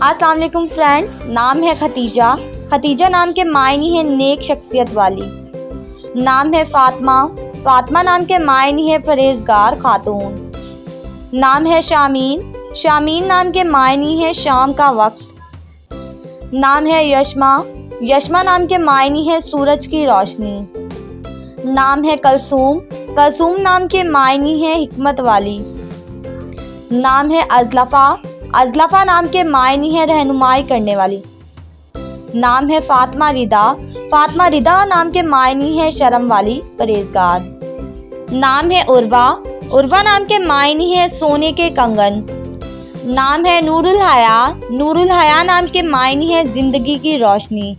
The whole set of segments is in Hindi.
अस्सलाम वालेकुम फ्रेंड्स। नाम है खतीजा। खतीजा नाम के मायने है नेक शख्सियत वाली। नाम है फातिमा। फातिमा नाम के मायने है परहेजगार खातून। नाम है शामीन। शामीन नाम के मायने है शाम का वक्त। नाम है यशमा। यशमा नाम के मायने है सूरज की रोशनी। नाम है कलसूम। कलसूम नाम के मायने है हिकमत वाली। नाम है अजलफ़ा। अजलफ़ा नाम के मायने है रहनुमाई करने वाली। नाम है फातिमा रिदा। फातिमा रिदा नाम के मायने है शर्म वाली परहेजगार। नाम है उर्वा। उर्वा नाम के मायने है सोने के कंगन। नाम है नूरुल हया। नूरुल हया नाम के मायने है जिंदगी की रोशनी।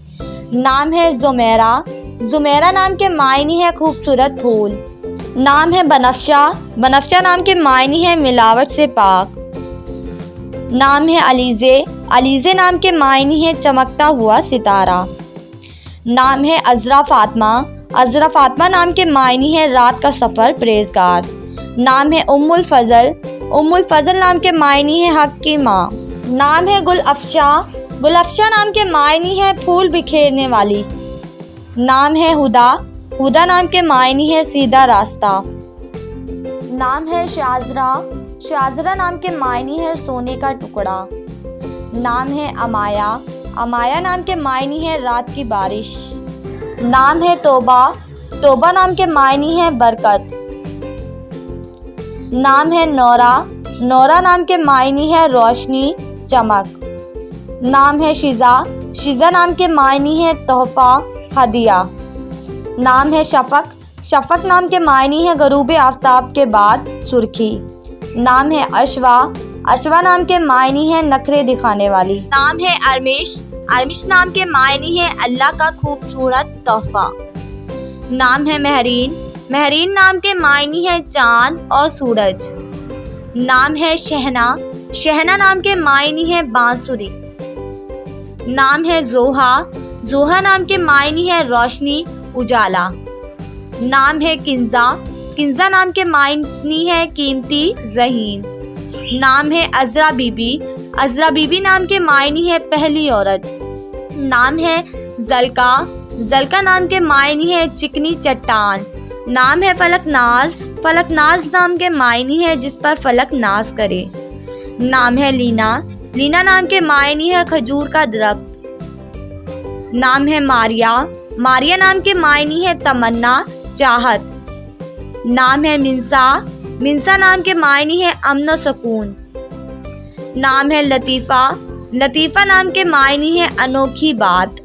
नाम है जुमेरा। जुमेरा नाम के मायने है खूबसूरत फूल। नाम है बनफ्शा। बनफ्शा नाम के मायने है मिलावट से पाक। नाम है अलीज़े। अलीज़े नाम के मायने है चमकता हुआ सितारा। नाम है अज़रा फातिमा। अज़रा फातिमा नाम के मायने है रात का सफ़र परहेजगार। नाम है उम्मुल फ़ज़ल। उम्मुल फ़ज़ल नाम के मायने है हक की माँ। नाम है गुल अफ़शा। गुल अफ़शा नाम के मायने है फूल बिखेरने वाली। नाम है हुदा। हुदा नाम के मायने है सीधा रास्ता। नाम है शाज़रा। शाज़रा नाम के मायने है सोने का टुकड़ा। नाम है अमाया। अमाया नाम के मायने है रात की बारिश। नाम है तोबा। तोबा नाम के मायने है बरकत। नाम है नौरा। नौरा नाम के मायने है रोशनी चमक। नाम है शिज़ा। शिज़ा नाम के मायने है तोहफ़ा हदिया। नाम है शफ़क़। शफ़क़ नाम के मायने है गरूब आफ्ताब के बाद सुर्खी। नाम है अशवा। अशवा नाम के मायने है नखरे दिखाने वाली। नाम है अरमिश। अरमिश नाम के मायने है अल्लाह का खूबसूरत तोहफा। नाम है महरीन। महरीन नाम के मायने है चांद और सूरज। नाम है शहना। शहना नाम के मायने है बांसुरी। नाम है जोहा। जोहा नाम के मायने है रोशनी उजाला। नाम है किंजा। किंजा नाम के मायने है कीमती ज़हीन। नाम है अज़रा बीबी। अज़रा बीबी नाम के मायने है पहली औरत। नाम है ज़लका। ज़लका नाम के मायने है चिकनी चट्टान। नाम है फलकनाज। फलकनाज नाम के मायने है जिस पर फलक नाज करे। नाम है लीना। लीना नाम के मायने है खजूर का दरख्त। नाम है मारिया। मारिया नाम के मायने है तमन्ना चाहत। नाम है मिंसा। मिंसा नाम के मायने है अमन और सुकून। नाम है लतीफ़ा। लतीफ़ा नाम के मायने है अनोखी बात।